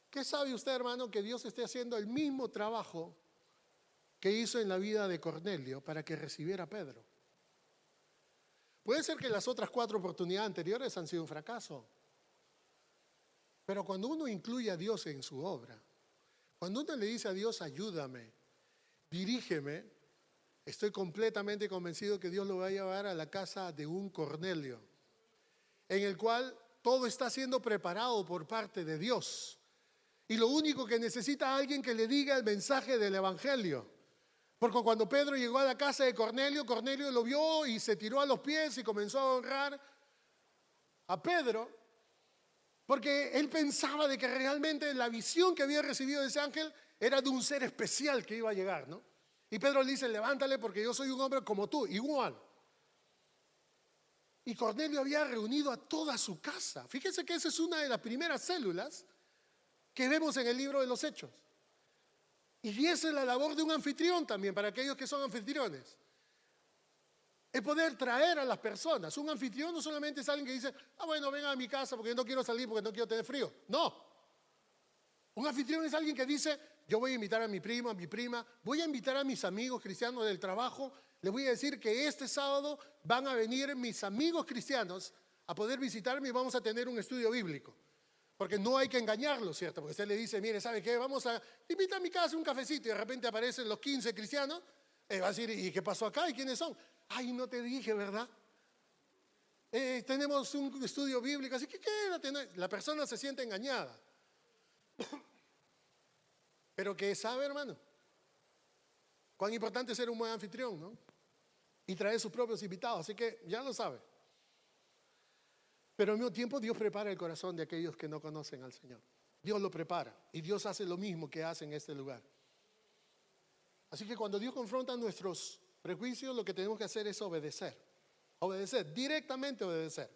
[SPEAKER 1] ¿Qué sabe usted, hermano, que Dios esté haciendo el mismo trabajo que hizo en la vida de Cornelio para que recibiera a Pedro? Puede ser que las otras 4 oportunidades anteriores han sido un fracaso. Pero cuando uno incluye a Dios en su obra, cuando uno le dice a Dios, ayúdame, dirígeme, estoy completamente convencido que Dios lo va a llevar a la casa de un Cornelio, en el cual todo está siendo preparado por parte de Dios. Y lo único que necesita es alguien que le diga el mensaje del Evangelio. Porque cuando Pedro llegó a la casa de Cornelio, Cornelio lo vio y se tiró a los pies y comenzó a honrar a Pedro, porque él pensaba de que realmente la visión que había recibido de ese ángel era de un ser especial que iba a llegar, ¿no? Y Pedro le dice, levántale porque yo soy un hombre como tú, igual. Y Cornelio había reunido a toda su casa. Fíjense que esa es una de las primeras células que vemos en el libro de los Hechos. Y esa es la labor de un anfitrión también, para aquellos que son anfitriones. Es poder traer a las personas. Un anfitrión no solamente es alguien que dice, bueno, vengan a mi casa porque yo no quiero salir, porque no quiero tener frío. No. Un anfitrión es alguien que dice, yo voy a invitar a mi primo, a mi prima, voy a invitar a mis amigos cristianos del trabajo, les voy a decir que este sábado van a venir mis amigos cristianos a poder visitarme y vamos a tener un estudio bíblico. Porque no hay que engañarlo, ¿cierto? Porque usted le dice, mire, ¿sabe qué? Te invito a mi casa un cafecito y de repente aparecen los 15 cristianos. Va a decir, ¿y qué pasó acá? ¿Y quiénes son? Ay, no te dije, ¿verdad? Tenemos un estudio bíblico, así que quédate. La persona se siente engañada. Pero que sabe, hermano, cuán importante es ser un buen anfitrión, ¿no? Y traer sus propios invitados, así que ya lo sabe. Pero al mismo tiempo Dios prepara el corazón de aquellos que no conocen al Señor. Dios lo prepara y Dios hace lo mismo que hace en este lugar. Así que cuando Dios confronta nuestros prejuicios, lo que tenemos que hacer es obedecer. Obedecer, directamente obedecer.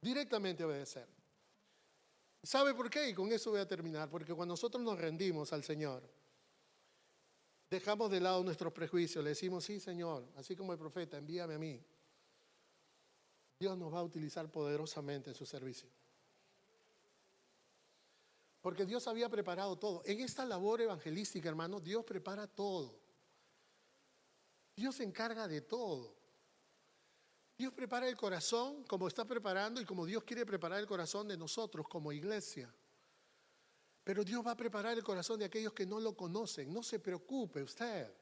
[SPEAKER 1] Directamente obedecer. ¿Sabe por qué? Y con eso voy a terminar. Porque cuando nosotros nos rendimos al Señor, dejamos de lado nuestros prejuicios, le decimos, sí, Señor, así como el profeta, envíame a mí. Dios nos va a utilizar poderosamente en su servicio. Porque Dios había preparado todo. En esta labor evangelística, hermano, Dios prepara todo. Dios se encarga de todo. Dios prepara el corazón como está preparando y como Dios quiere preparar el corazón de nosotros como iglesia. Pero Dios va a preparar el corazón de aquellos que no lo conocen. No se preocupe usted.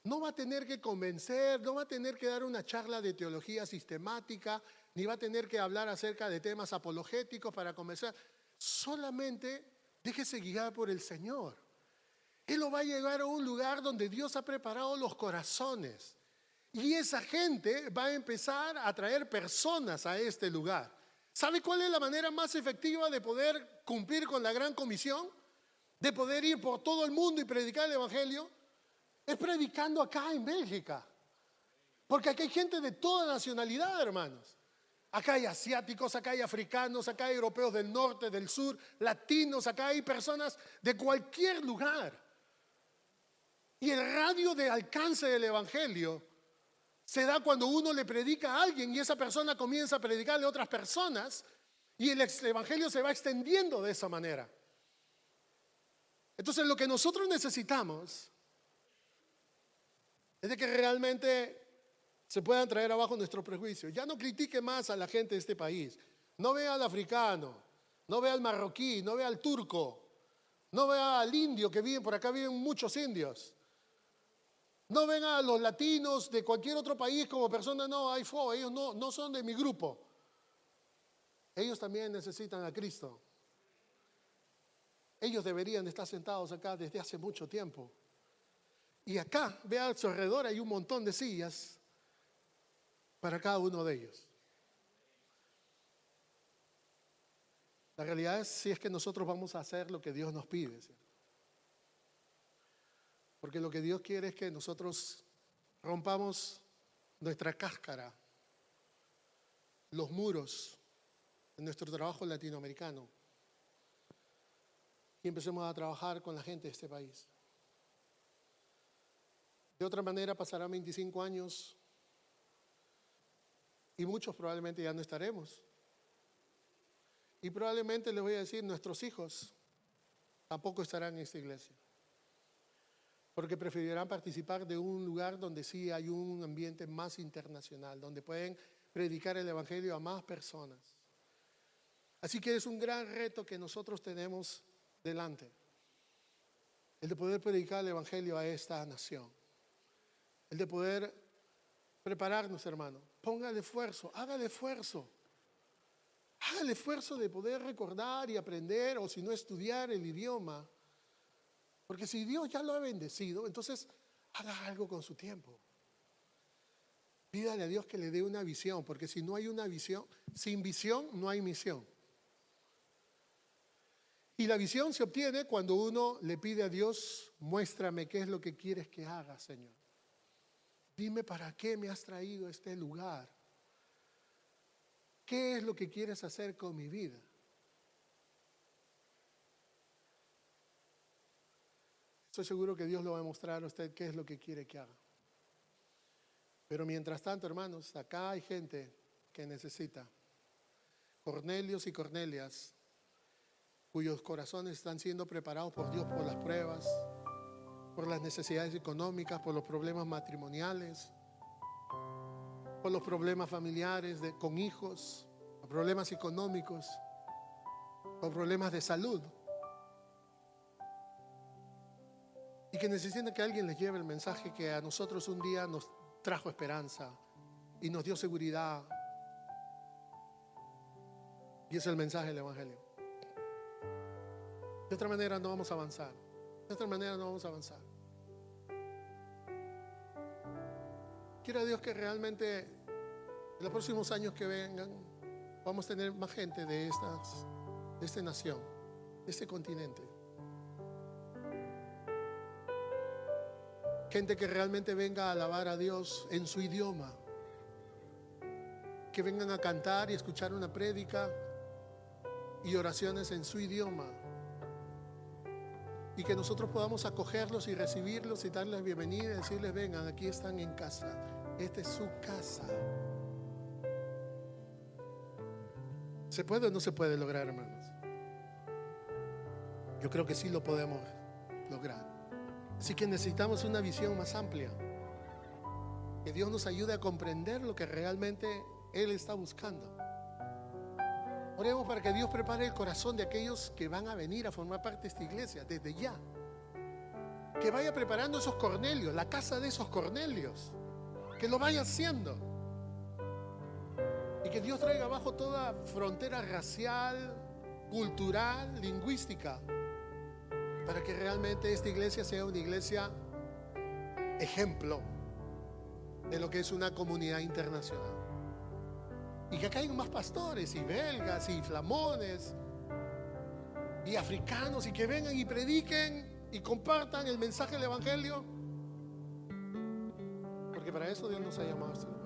[SPEAKER 1] No va a tener que convencer, no va a tener que dar una charla de teología sistemática, ni va a tener que hablar acerca de temas apologéticos para convencer. Solamente déjese guiar por el Señor. Él lo va a llevar a un lugar donde Dios ha preparado los corazones. Y esa gente va a empezar a traer personas a este lugar. ¿Sabe cuál es la manera más efectiva de poder cumplir con la gran comisión? De poder ir por todo el mundo y predicar el evangelio. Es predicando acá en Bélgica. Porque aquí hay gente de toda nacionalidad, hermanos. Acá hay asiáticos, acá hay africanos, acá hay europeos del norte, del sur, latinos, acá hay personas de cualquier lugar. Y el radio de alcance del evangelio se da cuando uno le predica a alguien y esa persona comienza a predicarle a otras personas y el evangelio se va extendiendo de esa manera. Entonces lo que nosotros necesitamos es de que realmente se puedan traer abajo nuestros prejuicios. Ya no critique más a la gente de este país. No vea al africano, no vea al marroquí, no vea al turco, no vea al indio que viven por acá, viven muchos indios. No ven a los latinos de cualquier otro país como personas, no, ellos no son de mi grupo. Ellos también necesitan a Cristo. Ellos deberían estar sentados acá desde hace mucho tiempo. Y acá, vea a su alrededor, hay un montón de sillas para cada uno de ellos. La realidad es si es que nosotros vamos a hacer lo que Dios nos pide, ¿sí? Porque lo que Dios quiere es que nosotros rompamos nuestra cáscara, los muros de nuestro trabajo latinoamericano y empecemos a trabajar con la gente de este país. De otra manera pasarán 25 años y muchos probablemente ya no estaremos. Y probablemente les voy a decir, nuestros hijos tampoco estarán en esta iglesia. Porque preferirán participar de un lugar donde sí hay un ambiente más internacional, donde pueden predicar el evangelio a más personas. Así que es un gran reto que nosotros tenemos delante, el de poder predicar el evangelio a esta nación, el de poder prepararnos, hermano. Póngale esfuerzo, hágale esfuerzo. Haga el esfuerzo de poder recordar y aprender, o si no, estudiar el idioma. Porque si Dios ya lo ha bendecido, entonces haga algo con su tiempo. Pídale a Dios que le dé una visión, porque si no hay una visión, sin visión no hay misión. Y la visión se obtiene cuando uno le pide a Dios, muéstrame qué es lo que quieres que haga, Señor. Dime para qué me has traído a este lugar. ¿Qué es lo que quieres hacer con mi vida? Estoy seguro que Dios le va a mostrar a usted qué es lo que quiere que haga. Pero mientras tanto, hermanos, acá hay gente que necesita. Cornelios y Cornelias, cuyos corazones están siendo preparados por Dios por las pruebas, por las necesidades económicas, por los problemas matrimoniales, por los problemas familiares con hijos, por problemas económicos, por problemas de salud. Y que necesitan que alguien les lleve el mensaje que a nosotros un día nos trajo esperanza y nos dio seguridad. Y es el mensaje del Evangelio. De otra manera no vamos a avanzar. De otra manera no vamos a avanzar. Quiera Dios que realmente en los próximos años que vengan vamos a tener más gente de esta nación, de este continente. Gente que realmente venga a alabar a Dios en su idioma. Que vengan a cantar y escuchar una prédica y oraciones en su idioma. Y que nosotros podamos acogerlos y recibirlos y darles bienvenida y decirles: vengan, aquí están en casa. Esta es su casa. ¿Se puede o no se puede lograr, hermanos? Yo creo que sí lo podemos lograr. Así que necesitamos una visión más amplia. Que Dios nos ayude a comprender lo que realmente Él está buscando. Oremos para que Dios prepare el corazón de aquellos que van a venir a formar parte de esta iglesia desde ya. Que vaya preparando esos Cornelios, la casa de esos Cornelios. Que lo vaya haciendo. Y que Dios traiga abajo toda frontera racial, cultural, lingüística, para que realmente esta iglesia sea una iglesia ejemplo de lo que es una comunidad internacional. Y que caigan más pastores y belgas y flamones y africanos, y que vengan y prediquen y compartan el mensaje del Evangelio, porque para eso Dios nos ha llamado a este lugar.